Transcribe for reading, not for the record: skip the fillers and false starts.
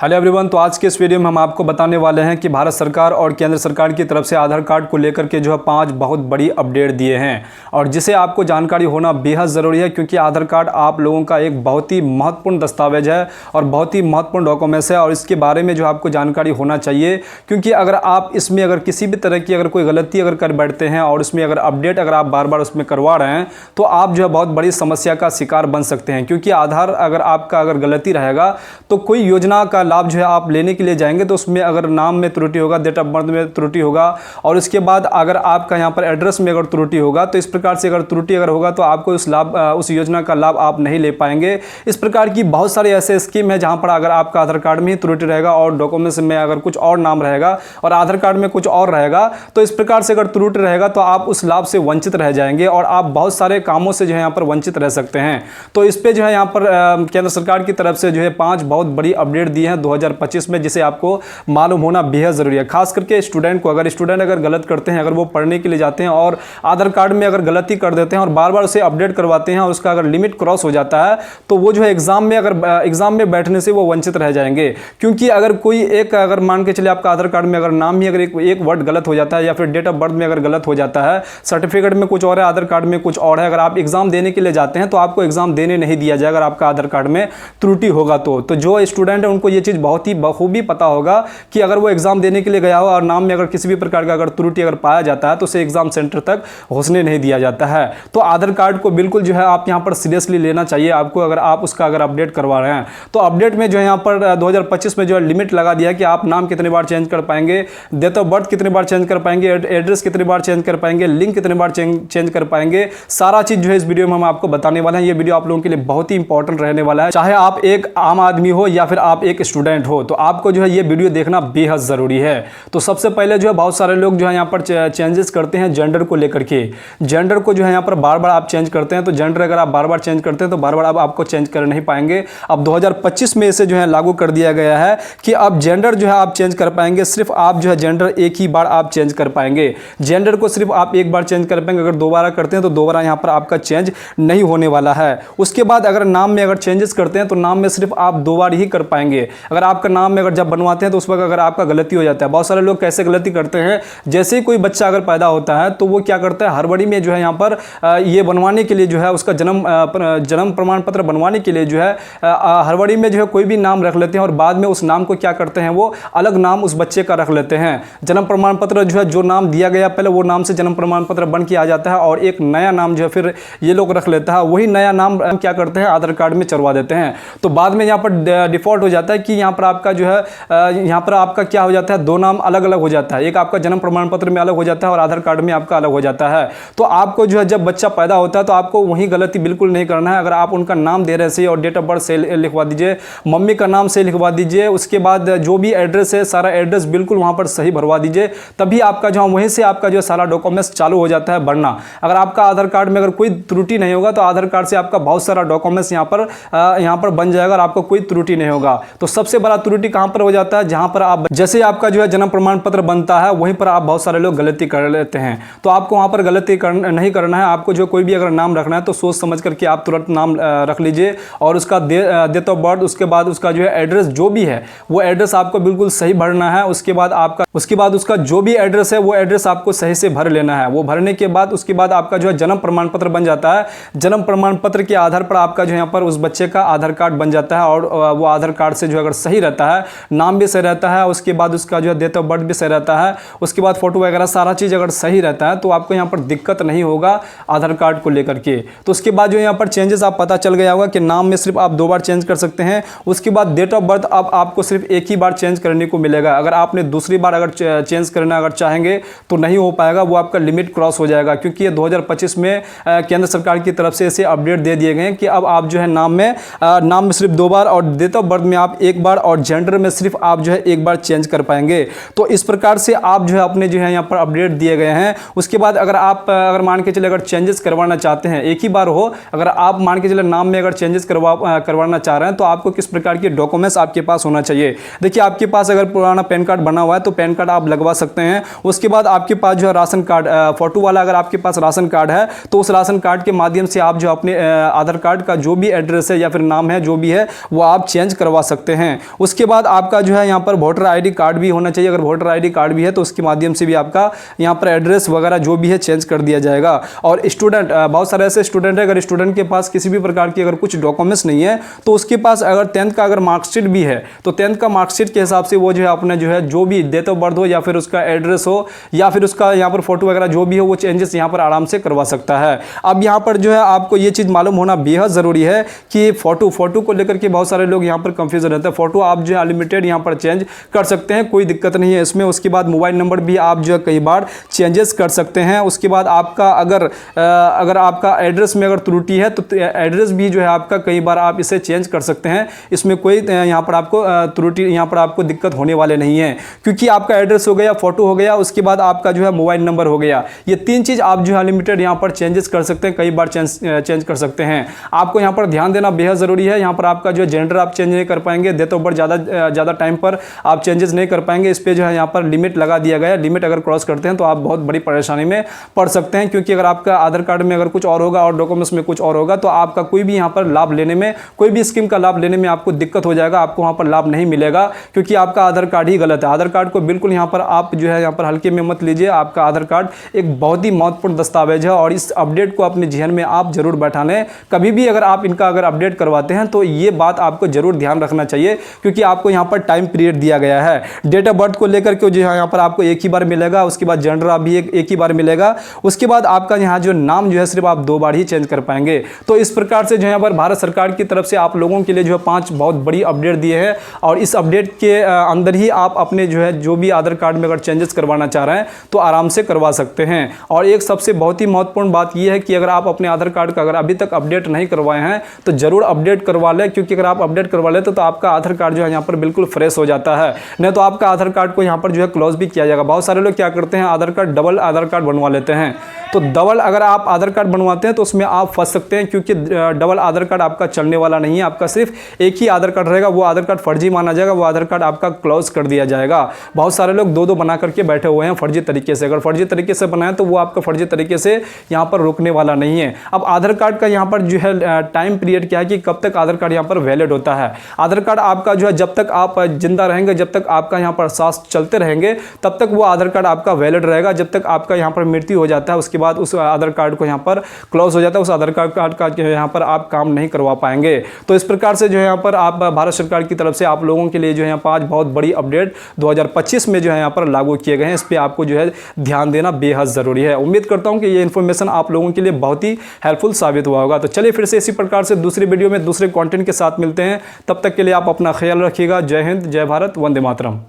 Hello everyone. तो आज के इस वीडियो में हम आपको बताने वाले हैं कि भारत सरकार और केंद्र सरकार की तरफ से आधार कार्ड को लेकर के जो है 5 बहुत बड़ी अपडेट दिए हैं और जिसे आपको जानकारी होना बेहद ज़रूरी है, क्योंकि आधार कार्ड आप लोगों का एक बहुत ही महत्वपूर्ण दस्तावेज है और बहुत ही महत्वपूर्ण डॉक्यूमेंट्स है और इसके बारे में जो आपको जानकारी होना चाहिए। क्योंकि अगर आप इसमें अगर किसी भी तरह की अगर कोई गलती अगर कर बैठते हैं और उसमें अगर अपडेट अगर आप बार बार उसमें करवा रहे हैं तो आप जो है बहुत बड़ी समस्या का शिकार बन सकते हैं। क्योंकि आधार अगर आपका अगर गलती रहेगा तो कोई योजना का लाभ जो है आप लेने के लिए जाएंगे तो उसमें अगर नाम में त्रुटि होगा, डेट ऑफ बर्थ में त्रुटि होगा और उसके बाद अगर आपका यहाँ पर एड्रेस में अगर त्रुटि होगा तो इस प्रकार से अगर त्रुटि अगर होगा तो आपको उस योजना का लाभ आप नहीं ले पाएंगे। इस प्रकार की बहुत सारे ऐसे स्कीम है जहाँ पर अगर आपका आधार कार्ड में ही त्रुटि रहेगा और डॉक्यूमेंट्स में अगर कुछ और नाम रहेगा और आधार कार्ड में कुछ और रहेगा तो इस प्रकार से अगर त्रुटि रहेगा तो आप उस लाभ से वंचित रह जाएंगे और आप बहुत सारे कामों से जो है यहाँ पर वंचित रह सकते हैं। तो इस पे जो है यहाँ पर केंद्र सरकार की तरफ से जो है 5 बहुत बड़ी अपडेट दी है 2025 में, जिसे आपको मालूम होना बेहद जरूरी है। खास करके स्टूडेंट को, अगर स्टूडेंट अगर गलत करते हैं, अगर वो पढ़ने के लिए जाते हैं और आधार कार्ड में अगर गलती कर देते हैं और बार बार उसे अपडेट करवाते हैं और उसका अगर लिमिट क्रॉस हो जाता है तो वो जो है एग्जाम में बैठने से वो वंचित रह जाएंगे। क्योंकि अगर कोई एक अगर मान के चले आपका आधार कार्ड में अगर नाम ही अगर एक वर्ड गलत हो जाता है या फिर डेट ऑफ बर्थ में अगर गलत हो जाता है, सर्टिफिकेट में कुछ और है, आधार कार्ड में कुछ और है, अगर आप एग्जाम देने के लिए जाते हैं तो आपको एग्जाम देने नहीं दिया जाएगा अगर आपका आधार कार्ड में त्रुटि होगा तो जो स्टूडेंट है उनको ये चीज़ बहुत ही बखूबी पता होगा कि अगर वो एग्जाम देने के लिए गया हो और नाम में अगर किसी भी प्रकार का अगर त्रुटि अगर पाया जाता है तो उसे एग्जाम सेंटर तक घुसने नहीं दिया जाता है। तो आधार कार्ड को बिल्कुल जो है आप यहाँ पर सीरियसली लेना चाहिए आपको, अगर आप उसका अगर अपडेट करवा रहे हैं। तो अपडेट में जो है यहाँ पर 2025 में जो है लिमिट लगा दिया है कि आप नाम कितने बार चेंज कर पाएंगे, डेट ऑफ बर्थ कितने बार चेंज कर पाएंगे, एड्रेस कितने बार चेंज कर पाएंगे, लिंक कितने बार चेंज कर पाएंगे। सारा चीज जो है इस वीडियो में हम आपको बताने वाले हैं। ये वीडियो आप लोगों के लिए बहुत ही इंपॉर्टेंट रहने वाला है, चाहे आप एक आम आदमी हो या फिर आप एक स्टूडेंट हो, तो आपको जो है ये वीडियो देखना बेहद जरूरी है। तो सबसे पहले जो है बहुत सारे लोग जो है यहाँ पर चेंजेस करते हैं जेंडर को लेकर के। जेंडर को जो है यहाँ पर बार बार आप चेंज करते हैं, तो जेंडर अगर आप बार बार चेंज करते हैं तो बार बार अब आपको चेंज कर नहीं पाएंगे। अब 2025 में इसे जो है लागू कर दिया गया है कि अब जेंडर जो है आप चेंज कर पाएंगे, सिर्फ आप जो है जेंडर एक ही बार आप चेंज कर पाएंगे। जेंडर को सिर्फ आप एक बार चेंज कर पाएंगे, अगर दोबारा करते हैं तो दोबारा यहाँ पर आपका चेंज नहीं होने वाला है। उसके बाद अगर नाम में अगर चेंजेस करते हैं तो नाम में सिर्फ आप 2 बार ही कर पाएंगे। अगर आपका नाम में अगर जब बनवाते हैं तो उस वक्त अगर आपका गलती हो जाता है, बहुत सारे लोग कैसे गलती करते हैं, जैसे ही कोई बच्चा अगर पैदा होता है तो वो क्या करता है, हड़बड़ी में जो है यहाँ पर ये बनवाने के लिए जो है उसका जन्म प्रमाण पत्र बनवाने के लिए जो है हड़बड़ी में जो है कोई भी नाम रख लेते हैं और बाद में उस नाम को क्या करते हैं, वो अलग नाम उस बच्चे का रख लेते हैं। जन्म प्रमाण पत्र जो है जो नाम दिया गया पहले वो नाम से जन्म प्रमाण पत्र बन के आ जाता है और एक नया नाम जो है फिर ये लोग रख लेता है, वही नया नाम क्या करते हैं आधार कार्ड में चढ़वा देते हैं। तो बाद में यहाँ पर डिफॉल्ट हो जाता है कि यहाँ पर आपका जो है यहाँ पर आपका क्या हो जाता है, 2 नाम अलग अलग हो जाता है, एक आपका जन्म प्रमाण पत्र में अलग हो जाता है और आधार कार्ड में आपका अलग हो जाता है। तो आपको जो है जब बच्चा पैदा होता है तो आपको वही गलती बिल्कुल नहीं करना है। अगर आप उनका नाम दे रहे से और डेट ऑफ बर्थ से लिखवा दीजिए, मम्मी का नाम से लिखवा दीजिए, उसके बाद जो भी एड्रेस है सारा एड्रेस बिल्कुल वहां पर सही भरवा दीजिए, तभी आपका जो वहीं से आपका जो सारा डॉक्यूमेंट्स चालू हो जाता है बढ़ना। अगर आपका आधार कार्ड में अगर कोई त्रुटि नहीं होगा तो आधार कार्ड से आपका बहुत सारा डॉक्यूमेंट्स यहाँ पर बन जाएगा और आपको कोई त्रुटि नहीं होगा। तो सबसे बड़ा त्रुटि कहां पर हो जाता है, जहां पर आप जैसे आपका जो है जन्म प्रमाण पत्र बनता है वहीं पर आप बहुत सारे लोग गलती कर लेते हैं। तो आपको वहां पर गलती नहीं करना है। आपको जो कोई भी अगर नाम रखना है तो सोच समझ करके आप तुरंत नाम रख लीजिए और उसका डेट ऑफ बर्थ, उसके बाद उसका जो है एड्रेस जो भी है वो एड्रेस आपको बिल्कुल सही भरना है। उसके बाद उसका जो भी एड्रेस है वो एड्रेस आपको सही से भर लेना है। वो भरने के बाद उसके बाद आपका जो है जन्म प्रमाण पत्र बन जाता है। जन्म प्रमाण पत्र के आधार पर आपका जो यहाँ पर उस बच्चे का आधार कार्ड बन जाता है और वो आधार कार्ड से जो अगर सही रहता है, नाम भी सही रहता है, उसके बाद उसका जो है डेट ऑफ बर्थ भी सही रहता है, उसके बाद फोटो वगैरह सारा चीज़ अगर सही रहता है तो आपको यहाँ पर दिक्कत नहीं होगा आधार कार्ड को लेकर के। तो उसके बाद जो यहाँ पर चेंजेस आप पता चल गया होगा कि नाम में सिर्फ आप 2 बार चेंज कर सकते हैं। उसके बाद डेट ऑफ बर्थ अब आपको सिर्फ एक ही बार चेंज करने को मिलेगा। अगर आपने दूसरी बार अगर चेंज करना अगर चाहेंगे तो नहीं हो पाएगा, वो आपका लिमिट क्रॉस हो जाएगा। क्योंकि ये 2025 में केंद्र सरकार की तरफ से ऐसे अपडेट दे दिए गए हैं कि अब आप जो है नाम में सिर्फ 2 बार और डेट ऑफ बर्थ में आप 1 बार और जेंडर में सिर्फ आप जो है 1 बार चेंज कर पाएंगे। तो इस प्रकार से आप जो है अपने जो है यहाँ पर अपडेट दिए गए हैं। उसके बाद अगर मान के चले अगर चेंजेस करवाना चाहते हैं, एक ही बार हो, अगर आप मान के चले नाम में अगर चेंजेस करवाना चाह रहे हैं तो आपको किस प्रकार के डॉक्यूमेंट्स आपके पास होना चाहिए। देखिए आपके पास अगर पुराना पैन कार्ड बना हुआ है तो पैन कार्ड आप लगवा सकते हैं। उसके बाद आपके पास जो है राशन कार्ड फोटो वाला अगर आपके पास राशन कार्ड है तो उस राशन कार्ड के माध्यम से आप जो अपने आधार कार्ड का जो भी एड्रेस है या फिर नाम है जो भी है वो आप चेंज करवा सकते हैं। हैं। उसके बाद आपका जो है यहाँ पर वोटर आईडी कार्ड भी होना चाहिए। अगर वोटर आईडी कार्ड भी है तो उसके माध्यम से भी आपका यहाँ पर एड्रेस वगैरह जो भी है चेंज कर दिया जाएगा। और स्टूडेंट, बहुत सारे ऐसे स्टूडेंट है, अगर स्टूडेंट के पास किसी भी प्रकार की अगर कुछ डॉक्यूमेंट्स नहीं है तो उसके पास अगर 10th का अगर मार्कशीट भी है तो 10th का मार्कशीट के हिसाब से वो जो है अपने जो है जो भी डेट ऑफ बर्थ हो या फिर उसका एड्रेस हो या फिर उसका यहाँ पर फोटो वगैरह जो भी हो वो चेंजेस यहाँ पर आराम से करवा सकता है। अब यहाँ पर जो है आपको ये चीज़ मालूम होना बेहद ज़रूरी है कि फोटो को लेकर के बहुत सारे लोग यहाँ पर कंफ्यूजन रहते हैं। फोटो आप जो है अनलिमिटेड यहाँ पर चेंज कर सकते हैं, कोई दिक्कत नहीं है इसमें। उसके बाद मोबाइल नंबर भी आप जो है कई बार चेंजेस कर सकते हैं। उसके बाद आपका अगर आपका एड्रेस में अगर त्रुटि है तो एड्रेस भी जो है आपका कई बार आप इसे चेंज कर सकते हैं। इसमें कोई यहाँ पर आपको त्रुटि, यहाँ पर आपको दिक्कत होने वाले नहीं है, क्योंकि आपका एड्रेस हो गया, फोटो हो गया, उसके बाद आपका जो है मोबाइल नंबर हो गया। ये 3 चीज़ आप जो है अनलिमिटेड यहाँ पर चेंजेस कर सकते हैं, कई बार चेंज कर सकते हैं। आपको यहाँ पर ध्यान देना बेहद ज़रूरी है। यहाँ पर आपका जो जेंडर आप चेंज नहीं कर पाएंगे, डेट ऑफ बर्थ ज़्यादा टाइम पर आप चेंजेस नहीं कर पाएंगे। इस पर जो है यहाँ पर लिमिट लगा दिया गया है। लिमिट अगर क्रॉस करते हैं तो आप बहुत बड़ी परेशानी में पड़ सकते हैं, क्योंकि अगर आपका आधार कार्ड में अगर कुछ और होगा और डॉक्यूमेंट्स में कुछ और होगा तो आपका कोई भी यहाँ पर लाभ लेने में, कोई भी स्कीम का लाभ लेने में आपको दिक्कत हो जाएगा। आपको वहाँ पर लाभ नहीं मिलेगा क्योंकि आपका आधार कार्ड ही गलत है। आधार कार्ड को बिल्कुल यहाँ पर आप जो है यहाँ पर हल्के में मत लीजिए। आपका आधार कार्ड एक बहुत ही महत्वपूर्ण दस्तावेज है और इस अपडेट को अपने जहन में आप जरूर बैठा लें। कभी भी अगर आप इनका अगर अपडेट करवाते हैं तो ये बात आपको जरूर ध्यान रखना चाहिए, क्योंकि आपको यहाँ पर टाइम पीरियड दिया गया है। डेट ऑफ बर्थ को लेकर के जो है यहाँ पर आपको एक ही बार मिलेगा। उसके बाद जेंडर आप भी एक ही बार मिलेगा। उसके बाद आपका यहाँ जो नाम जो है सिर्फ आप 2 बार ही चेंज कर पाएंगे। तो इस प्रकार से जो यहाँ पर भारत सरकार की तरफ से आप लोगों के लिए जो है 5 बहुत बड़ी अपडेट दिए हैं और इस अपडेट के अंदर ही आप अपने जो है जो भी आधार कार्ड में अगर चेंजेस करवाना चाह रहे हैं तो आराम से करवा सकते हैं। और एक सबसे बहुत ही महत्वपूर्ण बात यह है कि अगर आप अपने आधार कार्ड का अगर अभी तक अपडेट नहीं करवाए हैं तो जरूर अपडेट करवा लें, क्योंकि अगर आप अपडेट करवा लेते तो आपका आधार कार्ड जो है यहाँ पर बिल्कुल फ्रेश हो जाता है। नहीं तो आपका आधार कार्ड को यहाँ पर जो है क्लोज भी किया जाएगा। बहुत सारे लोग क्या करते हैं, आधार कार्ड डबल आधार कार्ड बनवा लेते हैं। तो डबल अगर आप आधार कार्ड बनवाते हैं तो उसमें आप फंस सकते हैं, क्योंकि डबल आधार कार्ड आपका चलने वाला नहीं है। आपका सिर्फ एक ही आधार कार्ड रहेगा, वो आधार कार्ड फर्जी माना जाएगा, वो आधार कार्ड आपका क्लोज कर दिया जाएगा। बहुत सारे लोग 2-2 बना करके बैठे हुए हैं फर्जी तरीके से। अगर फर्जी तरीके से बनाए तो वो आपका फर्जी तरीके से यहाँ पर रुकने वाला नहीं है। अब आधार कार्ड का यहाँ पर जो है टाइम पीरियड क्या है कि कब तक आधार कार्ड यहाँ पर वैलिड होता है। आधार कार्ड आपका जो है जब तक आप जिंदा रहेंगे, जब तक आपका यहाँ पर सांस चलते रहेंगे, तब तक वो आधार कार्ड आपका वैलिड रहेगा। जब तक आपका यहाँ पर मृत्यु हो जाता है उसके बाद उस आधार कार्ड को यहाँ पर क्लोज हो जाता है, उस आधार कार्ड का यहाँ पर आप काम नहीं करवा पाएंगे। तो इस प्रकार से जो है यहाँ पर आप भारत सरकार की तरफ से आप लोगों के लिए जो है 5 बहुत बड़ी अपडेट 2025 में जो है यहाँ पर लागू किए गए हैं। इस पर आपको जो है ध्यान देना बेहद ज़रूरी है। उम्मीद करता हूँ कि ये इन्फॉर्मेशन आप लोगों के लिए बहुत ही हेल्पफुल साबित हुआ होगा। तो चलिए फिर से इसी प्रकार से दूसरी वीडियो में दूसरे कंटेंट के साथ मिलते हैं। तब तक के लिए आप अपना ख्याल रखिएगा। जय हिंद, जय भारत, वंदे मातरम।